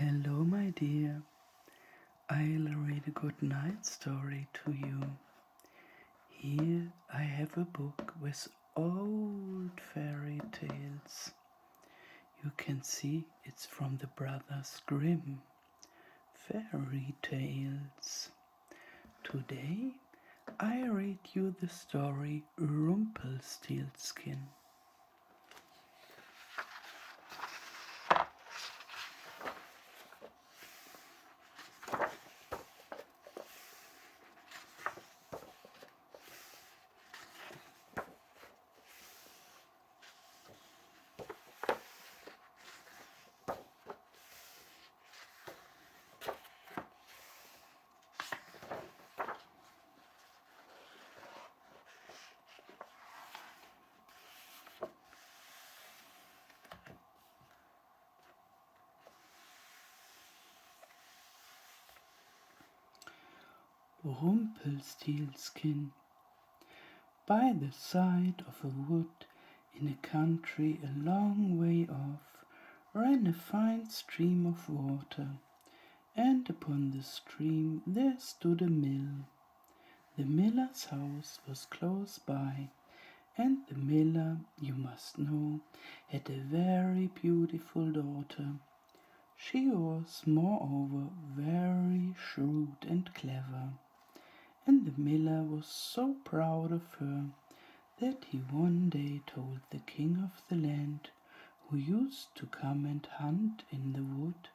Hello, my dear. I'll read a good night story to you. Here I have a book with old fairy tales. You can see it's from the Brothers Grimm. Fairy tales. Today I read you the story Rumpelstilskin. Rumpelstilskin. By the side of a wood in a country a long way off ran a fine stream of water, and upon the stream there stood a mill. The miller's house was close by, and the miller, you must know, had a very beautiful daughter. She was, moreover, very shrewd and clever, and the miller was so proud of her that he one day told the king of the land, who used to come and hunt in the wood,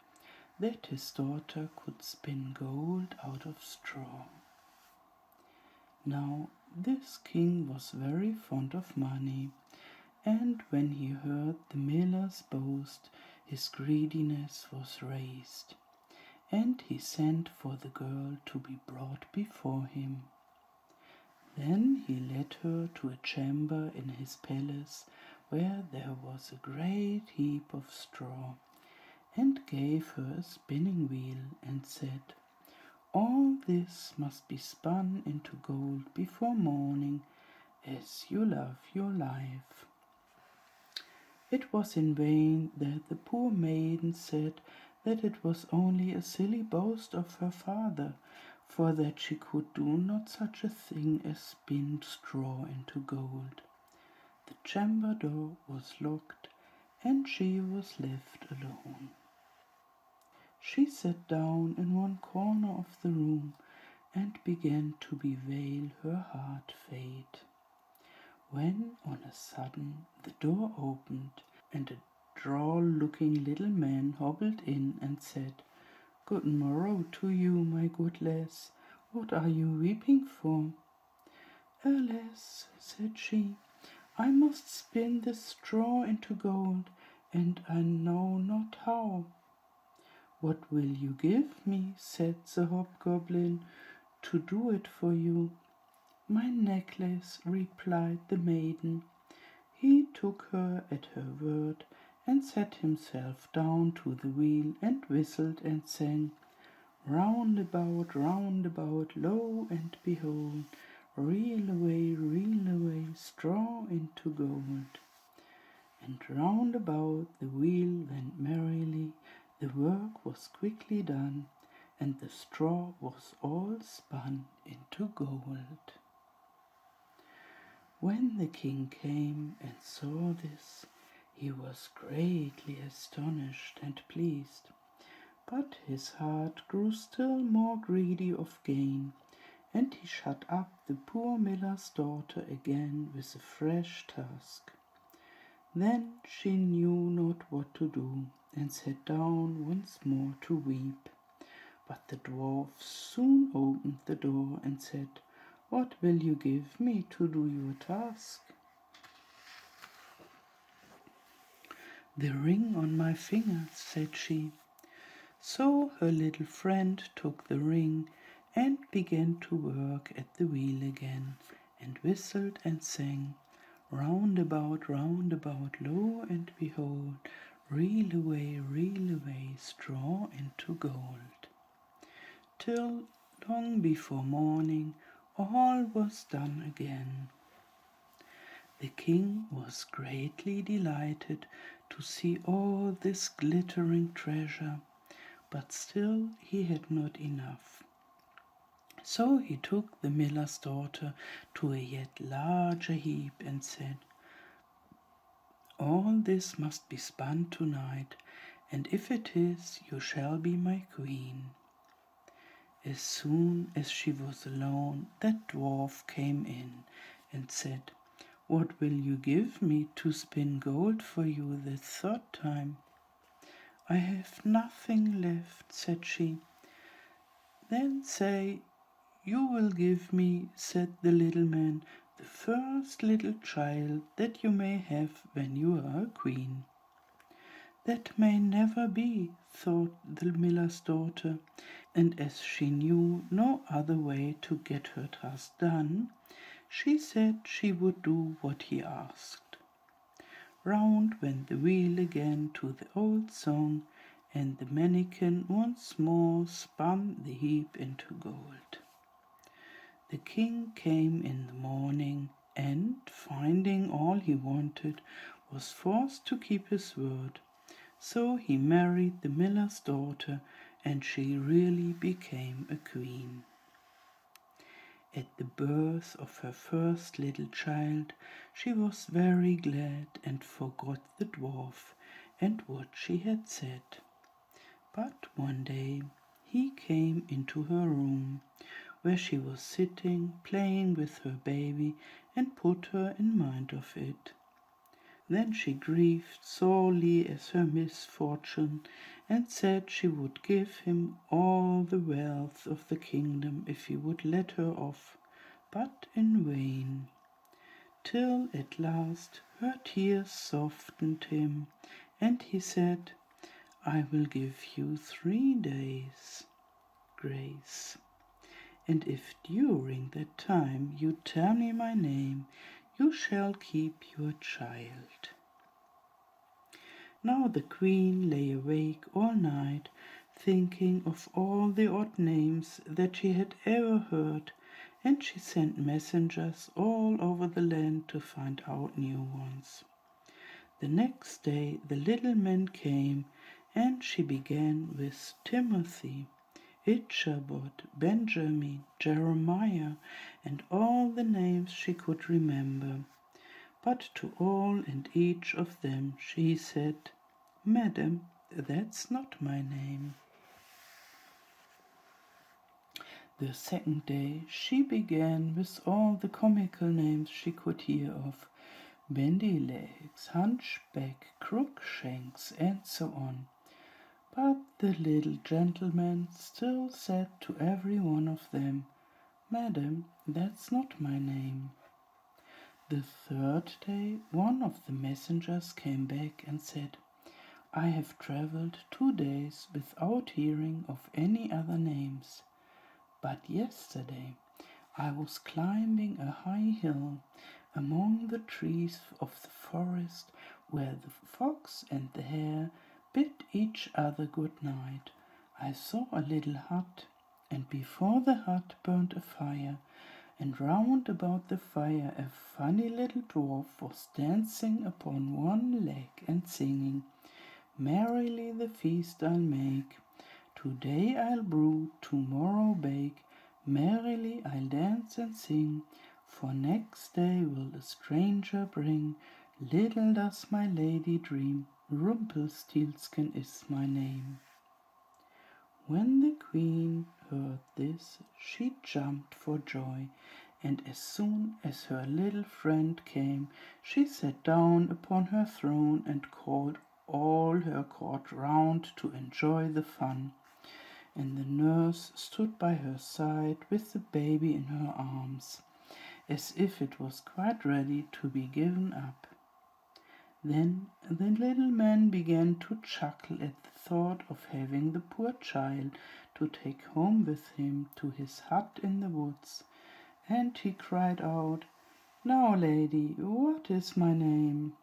that his daughter could spin gold out of straw. Now this king was very fond of money, and when he heard the miller's boast, his greediness was raised, and he sent for the girl to be brought before him. Then he led her to a chamber in his palace, where there was a great heap of straw, and gave her a spinning wheel, and said, "All this must be spun into gold before morning, as you love your life." It was in vain that the poor maiden said that it was only a silly boast of her father, for that she could do not such a thing as spin straw into gold. The chamber door was locked, and she was left alone. She sat down in one corner of the room and began to bewail her hard fate, when on a sudden the door opened, and a droll-looking little man hobbled in and said, "Good morrow to you, my good lass. What are you weeping for?" "Alas," said she, "I must spin this straw into gold, and I know not how." "What will you give me," said the hobgoblin, "to do it for you?" "My necklace," replied the maiden. He took her at her word, and sat himself down to the wheel, and whistled and sang, round about, lo and behold, reel away, straw into gold." And round about the wheel went merrily, the work was quickly done, and the straw was all spun into gold. When the king came and saw this, he was greatly astonished and pleased, but his heart grew still more greedy of gain, and he shut up the poor miller's daughter again with a fresh task. Then she knew not what to do, and sat down once more to weep. But the dwarf soon opened the door and said, "What will you give me to do your task?" "The ring on my finger," said she. So her little friend took the ring and began to work at the wheel again, and whistled and sang, round about, lo and behold, reel away, straw into gold. Till long before morning all was done again. The king was greatly delighted to see all this glittering treasure, but still he had not enough. So he took the miller's daughter to a yet larger heap and said, "All this must be spun tonight, and if it is, you shall be my queen." As soon as she was alone, that dwarf came in and said, "What will you give me to spin gold for you the third time?" "I have nothing left," said she. "Then say, 'You will give me,'" said the little man, "'the first little child that you may have when you are a queen.'" "That may never be," thought the miller's daughter, and as she knew no other way to get her task done, she said she would do what he asked. Round went the wheel again to the old song, and the mannikin once more spun the heap into gold. The king came in the morning, and, finding all he wanted, was forced to keep his word. So he married the miller's daughter, and she really became a queen. At the birth of her first little child, she was very glad and forgot the dwarf and what she had said. But one day he came into her room, where she was sitting playing with her baby, and put her in mind of it. Then she grieved sorely at her misfortune, and said she would give him all the wealth of the kingdom if he would let her off, but in vain, till at last her tears softened him, and he said, "I will give you 3 days' grace, and if during that time you tell me my name, you shall keep your child." Now the queen lay awake all night, thinking of all the odd names that she had ever heard, and she sent messengers all over the land to find out new ones. The next day the little man came, and she began with Timothy, Ichabod, Benjamin, Jeremiah, and all the names she could remember. But to all and each of them she said, "Madam, that's not my name." The second day she began with all the comical names she could hear of, Bandy Legs, Hunchback, Crookshanks, and so on. But the little gentleman still said to every one of them, "Madam, that's not my name." The third day one of the messengers came back and said, "I have travelled 2 days without hearing of any other names. But yesterday I was climbing a high hill among the trees of the forest, where the fox and the hare bid each other good night. I saw a little hut, and before the hut burned a fire, and round about the fire a funny little dwarf was dancing upon one leg and singing, 'Merrily the feast I'll make. Today I'll brew, tomorrow bake, merrily I'll dance and sing, for next day will a stranger bring, little does my lady dream, Rumpelstilskin is my name.'" When the queen heard this, she jumped for joy, and as soon as her little friend came, she sat down upon her throne and called all her court round to enjoy the fun, and the nurse stood by her side with the baby in her arms, as if it was quite ready to be given up. Then the little man began to chuckle at the thought of having the poor child to take home with him to his hut in the woods, and he cried out, "Now, lady, what is my name?"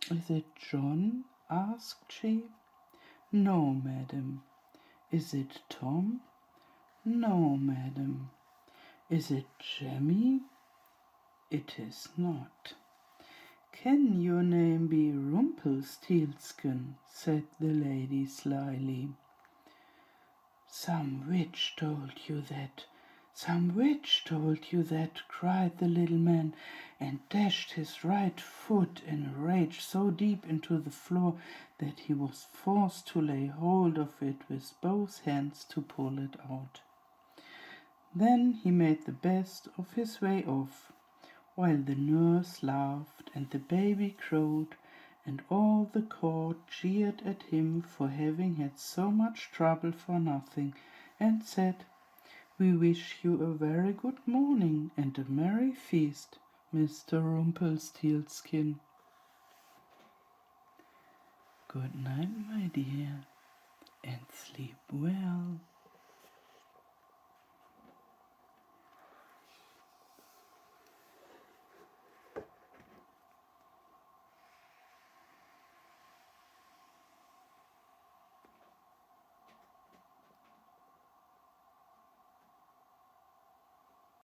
"Is it John?" asked she. "No, madam." "Is it Tom?" "No, madam." "Is it Jemmy?" "It is not." "Can your name be Rumpelstilskin?" said the lady slyly. "Some witch told you that, some witch told you that," cried the little man, and dashed his right foot in a rage so deep into the floor that he was forced to lay hold of it with both hands to pull it out. Then he made the best of his way off, while the nurse laughed and the baby crowed, and all the court jeered at him for having had so much trouble for nothing, and said, "We wish you a very good morning and a merry feast, Mr. Rumpelstilskin." Good night, my dear, and sleep well.